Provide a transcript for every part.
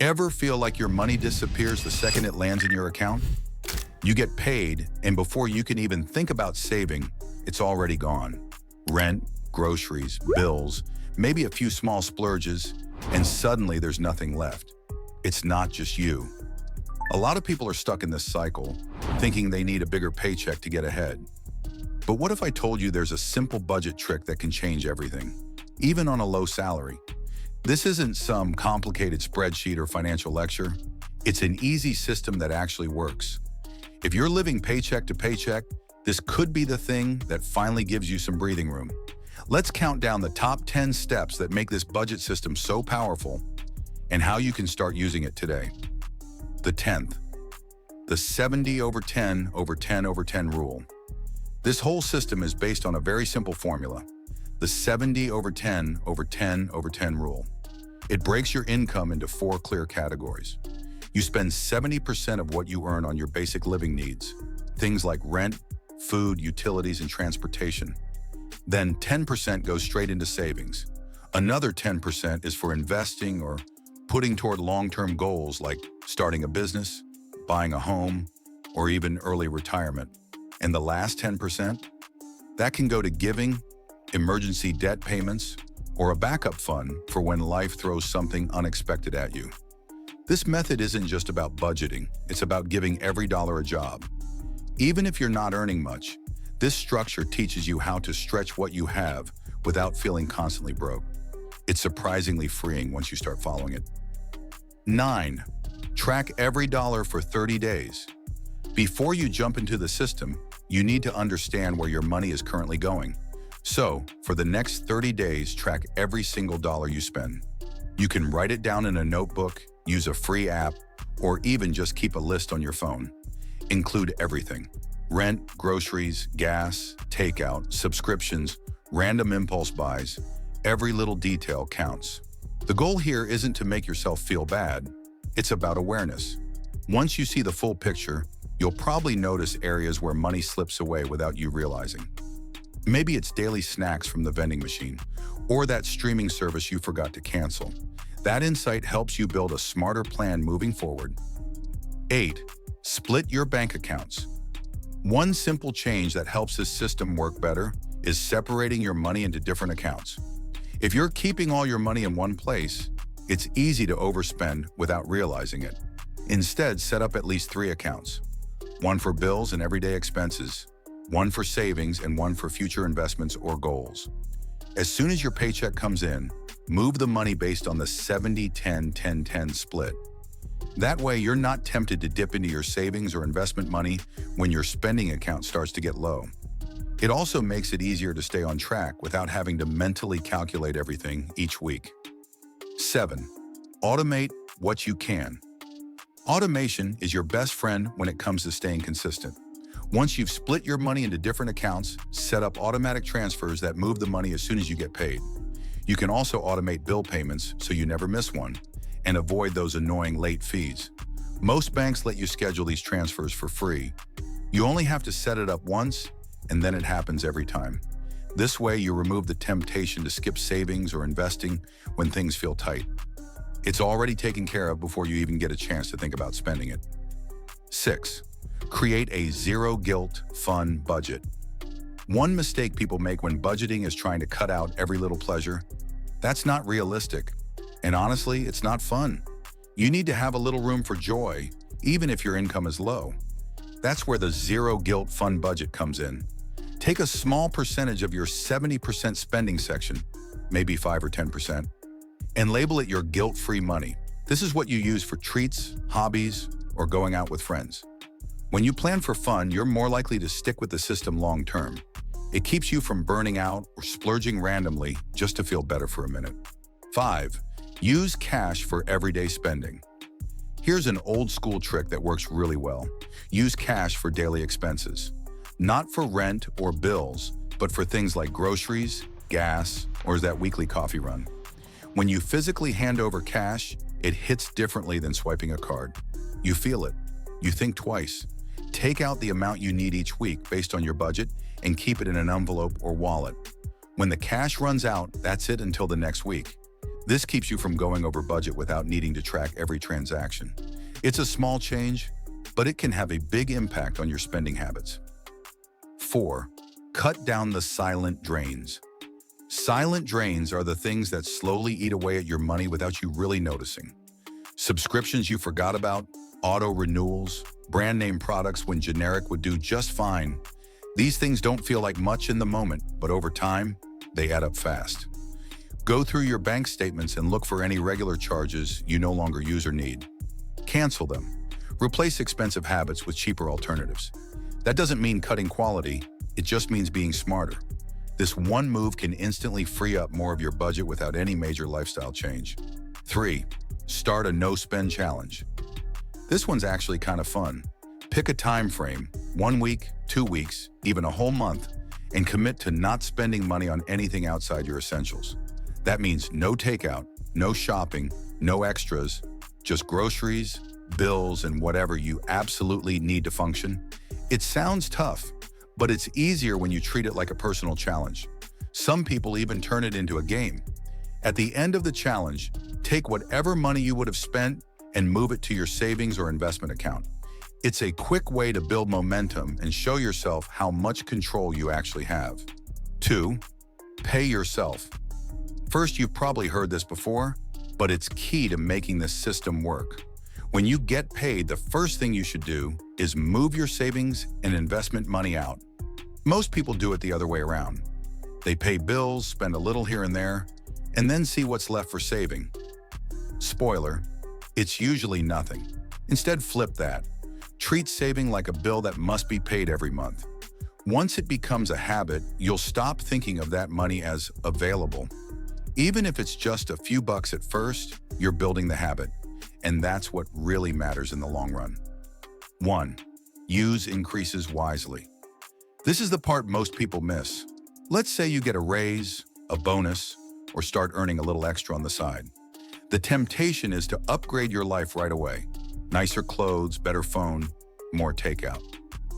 Ever feel like your money disappears the second it lands in your account? You get paid, and before you can even think about saving, it's already gone. Rent, groceries, bills, maybe a few small splurges, and suddenly there's nothing left. It's not just you. A lot of people are stuck in this cycle, thinking they need a bigger paycheck to get ahead. But what if I told you there's a simple budget trick that can change everything, even on a low salary? This isn't some complicated spreadsheet or financial lecture. It's an easy system that actually works. If you're living paycheck to paycheck, this could be the thing that finally gives you some breathing room. Let's count down the top 10 steps that make this budget system so powerful and how you can start using it today. The 10th, the 70 over 10 over 10 over 10 rule. This whole system is based on a very simple formula, the 70 over 10 over 10 over 10 rule. It breaks your income into 4 clear categories. You spend 70% of what you earn on your basic living needs, things like rent, food, utilities, and transportation. Then 10% goes straight into savings. Another 10% is for investing or putting toward long-term goals like starting a business, buying a home, or even early retirement. And the last 10%? That can go to giving, emergency debt payments, or a backup fund for when life throws something unexpected at you. This method isn't just about budgeting, it's about giving every dollar a job. Even if you're not earning much, this structure teaches you how to stretch what you have without feeling constantly broke. It's surprisingly freeing once you start following it. 9. Track every dollar for 30 days. Before you jump into the system, you need to understand where your money is currently going. So, for the next 30 days, track every single dollar you spend. You can write it down in a notebook, use a free app, or even just keep a list on your phone. Include everything: rent, groceries, gas, takeout, subscriptions, random impulse buys. Every little detail counts. The goal here isn't to make yourself feel bad. It's about awareness. Once you see the full picture, you'll probably notice areas where money slips away without you realizing. Maybe it's daily snacks from the vending machine, or that streaming service you forgot to cancel. That insight helps you build a smarter plan moving forward. 8. Split your bank accounts. One simple change that helps this system work better is separating your money into different accounts. If you're keeping all your money in one place, it's easy to overspend without realizing it. Instead, set up at least 3 accounts. One for bills and everyday expenses, one for savings, and one for future investments or goals. As soon as your paycheck comes in, move the money based on the 70-10-10-10 split. That way, you're not tempted to dip into your savings or investment money when your spending account starts to get low. It also makes it easier to stay on track without having to mentally calculate everything each week. 7. Automate what you can. Automation is your best friend when it comes to staying consistent. Once you've split your money into different accounts, set up automatic transfers that move the money as soon as you get paid. You can also automate bill payments so you never miss one, and avoid those annoying late fees. Most banks let you schedule these transfers for free. You only have to set it up once, and then it happens every time. This way, you remove the temptation to skip savings or investing when things feel tight. It's already taken care of before you even get a chance to think about spending it. 6. Create a zero-guilt, fun budget. One mistake people make when budgeting is trying to cut out every little pleasure. That's not realistic. And honestly, it's not fun. You need to have a little room for joy, even if your income is low. That's where the zero-guilt, fun budget comes in. Take a small percentage of your 70% spending section, maybe 5 or 10%, and label it your guilt-free money. This is what you use for treats, hobbies, or going out with friends. When you plan for fun, you're more likely to stick with the system long-term. It keeps you from burning out or splurging randomly just to feel better for a minute. 5. Use cash for everyday spending. Here's an old-school trick that works really well. Use cash for daily expenses. Not for rent or bills, but for things like groceries, gas, or that weekly coffee run. When you physically hand over cash, it hits differently than swiping a card. You feel it. You think twice. Take out the amount you need each week based on your budget and keep it in an envelope or wallet. When the cash runs out, that's it until the next week. This keeps you from going over budget without needing to track every transaction. It's a small change, but it can have a big impact on your spending habits. 4. Cut down the silent drains. Silent drains are the things that slowly eat away at your money without you really noticing. Subscriptions you forgot about, auto renewals, brand name products when generic would do just fine. These things don't feel like much in the moment, but over time, they add up fast. Go through your bank statements and look for any regular charges you no longer use or need. Cancel them. Replace expensive habits with cheaper alternatives. That doesn't mean cutting quality, it just means being smarter. This one move can instantly free up more of your budget without any major lifestyle change. 3. Start a no-spend challenge. This one's actually kind of fun. Pick a time frame, 1 week, 2 weeks, even a whole month, and commit to not spending money on anything outside your essentials. That means no takeout, no shopping, no extras, just groceries, bills, and whatever you absolutely need to function. It sounds tough, but it's easier when you treat it like a personal challenge. Some people even turn it into a game. At the end of the challenge, take whatever money you would have spent and move it to your savings or investment account. It's a quick way to build momentum and show yourself how much control you actually have. 2. Pay yourself. First, you've probably heard this before, but it's key to making this system work. When you get paid, the first thing you should do is move your savings and investment money out. Most people do it the other way around. They pay bills, spend a little here and there, and then see what's left for saving. Spoiler, it's usually nothing. Instead, flip that. Treat saving like a bill that must be paid every month. Once it becomes a habit, you'll stop thinking of that money as available. Even if it's just a few bucks at first, you're building the habit. And that's what really matters in the long run. 1. Use increases wisely. This is the part most people miss. Let's say you get a raise, a bonus, or start earning a little extra on the side. The temptation is to upgrade your life right away. Nicer clothes, better phone, more takeout.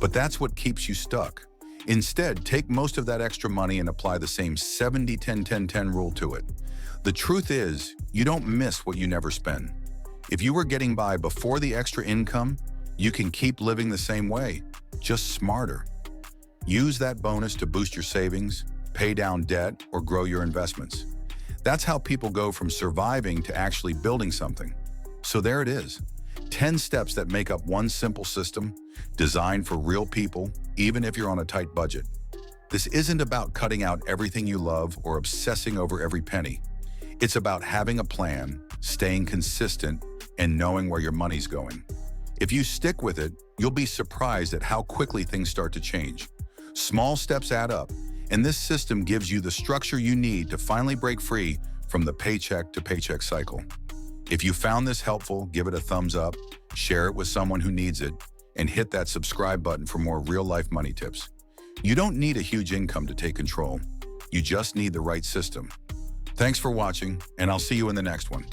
But that's what keeps you stuck. Instead, take most of that extra money and apply the same 70-10-10-10 rule to it. The truth is, you don't miss what you never spend. If you were getting by before the extra income, you can keep living the same way, just smarter. Use that bonus to boost your savings, pay down debt, or grow your investments. That's how people go from surviving to actually building something. So there it is. 10 steps that make up one simple system, designed for real people, even if you're on a tight budget. This isn't about cutting out everything you love or obsessing over every penny. It's about having a plan, staying consistent, and knowing where your money's going. If you stick with it, you'll be surprised at how quickly things start to change. Small steps add up, and this system gives you the structure you need to finally break free from the paycheck to paycheck cycle. If you found this helpful, give it a thumbs up, share it with someone who needs it, and hit that subscribe button for more real-life money tips. You don't need a huge income to take control. You just need the right system. Thanks for watching, and I'll see you in the next one.